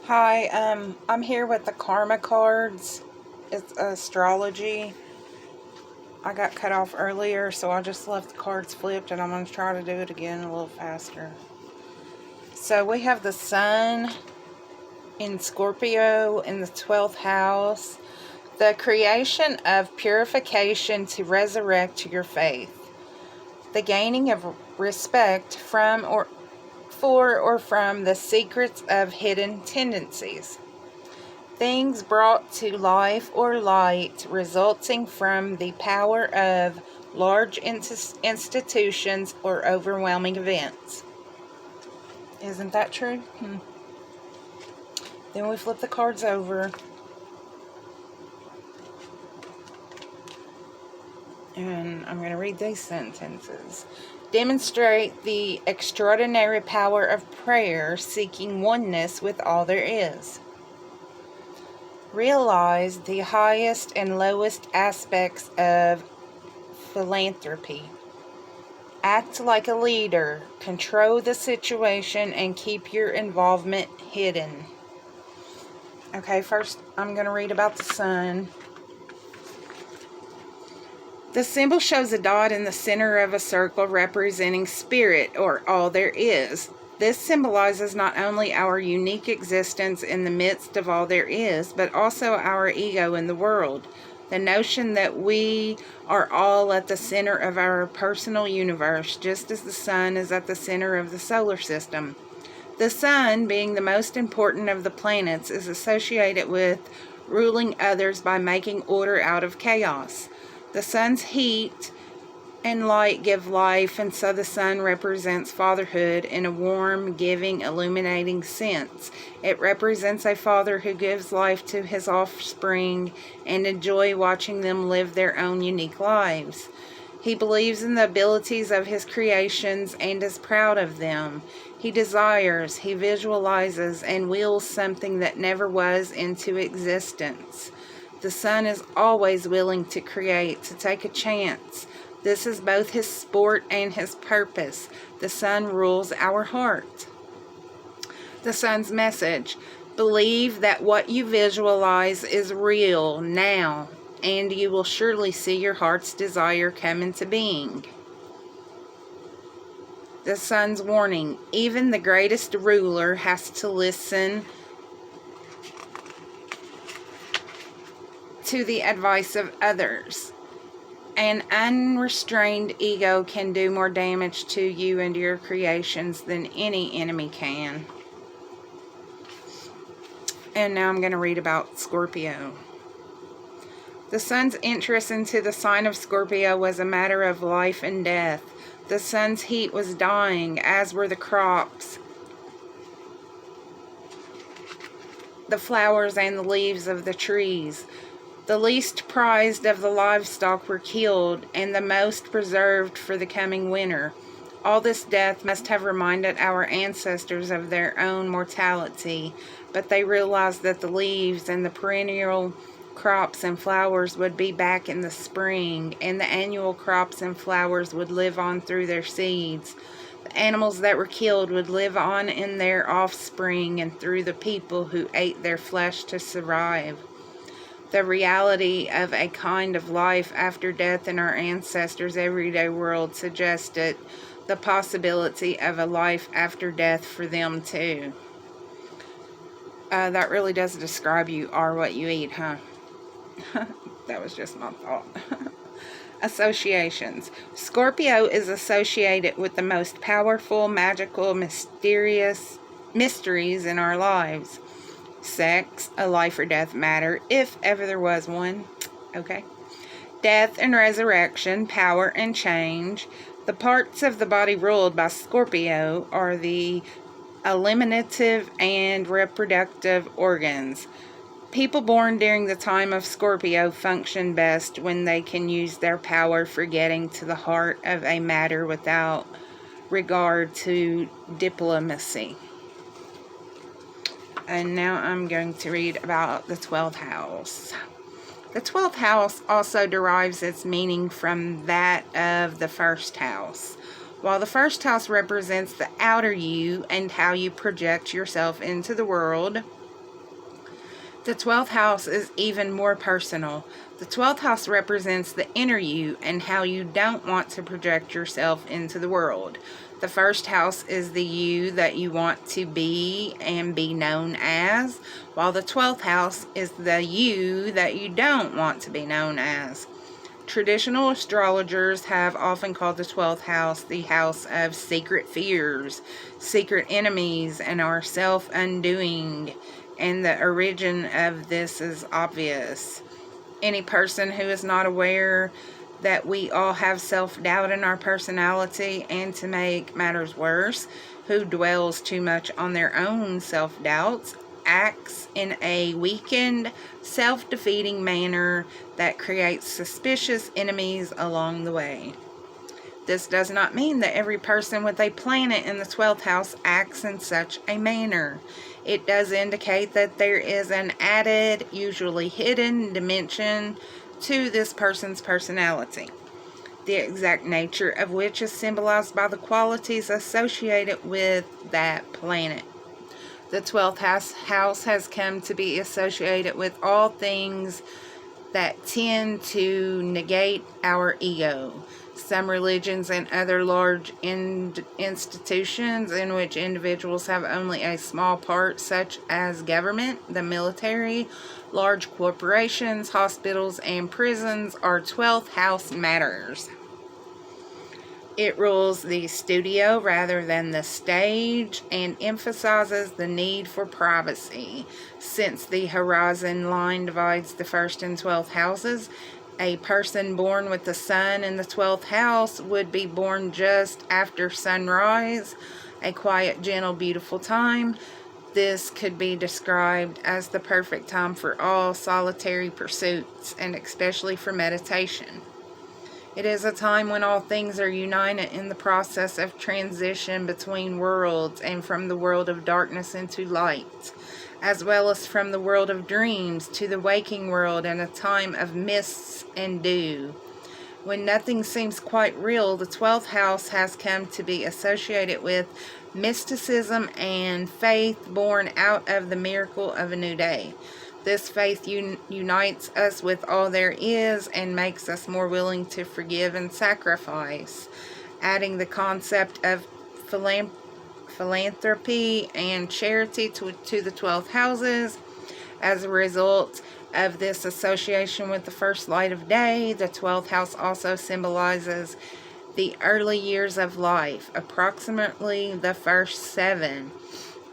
Hi, I'm here with the Karma cards. It's astrology. I got cut off earlier, so I just left the cards flipped, and I'm going to try to do it again a little faster. So we have the Sun in Scorpio in the 12th house. The creation of purification to resurrect your faith. The gaining of respect from or from the secrets of hidden tendencies. Things brought to life or light resulting from the power of large institutions or overwhelming events. Isn't that true? Then we flip the cards over. And I'm going to read these sentences. Demonstrate the extraordinary power of prayer, seeking oneness with all there is. Realize the highest and lowest aspects of philanthropy. Act like a leader. Control the situation and keep your involvement hidden. Okay, first I'm going to read about the Sun. The symbol shows a dot in the center of a circle representing spirit, or all there is. This symbolizes not only our unique existence in the midst of all there is, but also our ego in the world. The notion that we are all at the center of our personal universe, just as the Sun is at the center of the solar system. The Sun, being the most important of the planets, is associated with ruling others by making order out of chaos. The Sun's heat and light give life, and so the Sun represents fatherhood in a warm, giving, illuminating sense. It represents a father who gives life to his offspring and enjoys watching them live their own unique lives. He believes in the abilities of his creations and is proud of them. He desires, he visualizes, and wills something that never was into existence. The Sun is always willing to create, to take a chance. This is both his sport and his purpose. The Sun rules our heart. The Sun's message: believe that what you visualize is real now, and you will surely see your heart's desire come into being. The Sun's warning: even the greatest ruler has to listen to the advice of others. An unrestrained ego can do more damage to you and your creations than any enemy can. And now I'm going to read about Scorpio. The Sun's entrance into the sign of Scorpio was a matter of life and death. The Sun's heat was dying, as were the crops, the flowers, and the leaves of the trees. The least prized of the livestock were killed, and the most preserved for the coming winter. All this death must have reminded our ancestors of their own mortality, but they realized that the leaves and the perennial crops and flowers would be back in the spring, and the annual crops and flowers would live on through their seeds. The animals that were killed would live on in their offspring and through the people who ate their flesh to survive. The reality of a kind of life after death in our ancestors' everyday world suggested the possibility of a life after death for them too. That really does describe you are what you eat, huh? That was just my thought. Associations. Scorpio is associated with the most powerful, magical, mysterious mysteries in our lives. Sex, a life or death matter, if ever there was one. Okay. Death and resurrection, power and change. The parts of the body ruled by Scorpio are the eliminative and reproductive organs. People born during the time of Scorpio function best when they can use their power for getting to the heart of a matter without regard to diplomacy. And now I'm going to read about the 12th house. The 12th house also derives its meaning from that of the first house. While the first house represents the outer you and how you project yourself into the world, The 12th house is even more personal. The 12th house represents the inner you and how you don't want to project yourself into the world. The first house is the you that you want to be and be known as, while the 12th house is the you that you don't want to be known as. Traditional astrologers have often called the 12th house the house of secret fears, secret enemies, and our self-undoing. And the origin of this is obvious. Any person who is not aware that we all have self-doubt in our personality, and to make matters worse, who dwells too much on their own self-doubts, acts in a weakened, self-defeating manner that creates suspicious enemies along the way. This does not mean that every person with a planet in the 12th house acts in such a manner. It does indicate that there is an added, usually hidden dimension to this person's personality, the exact nature of which is symbolized by the qualities associated with that planet. The 12th house has come to be associated with all things that tend to negate our ego. Some religions and other large institutions in which individuals have only a small part, such as government, the military, large corporations, hospitals, and prisons, are 12th house matters. It rules the studio rather than the stage and emphasizes the need for privacy. Since the horizon line divides the 1st and 12th houses, a person born with the sun in the 12th house would be born just after sunrise, a quiet, gentle, beautiful time. This could be described as the perfect time for all solitary pursuits, and especially for meditation. It is a time when all things are united in the process of transition between worlds, and from the world of darkness into light, as well as from the world of dreams to the waking world, in a time of mists and dew. When nothing seems quite real, the 12th house has come to be associated with mysticism and faith born out of the miracle of a new day. This faith unites us with all there is and makes us more willing to forgive and sacrifice, adding the concept of philanthropy and charity to the 12th houses. As a result of this association with the first light of day, the 12th house also symbolizes the early years of life, approximately the first 7,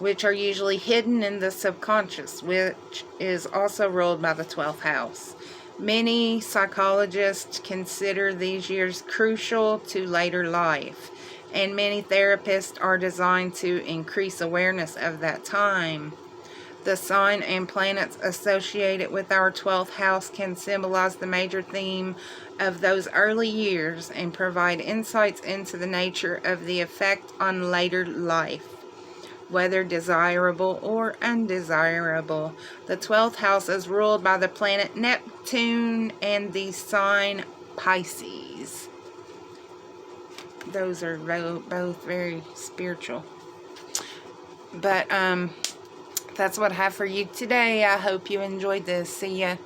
which are usually hidden in the subconscious, which is also ruled by the 12th house. Many psychologists consider these years crucial to later life, and many therapists are designed to increase awareness of that time. The sign and planets associated with our 12th house can symbolize the major theme of those early years and provide insights into the nature of the effect on later life, whether desirable or undesirable. The 12th house is ruled by the planet Neptune and the sign Pisces. Those are both very spiritual. But that's what I have for you today. I hope you enjoyed this. See ya.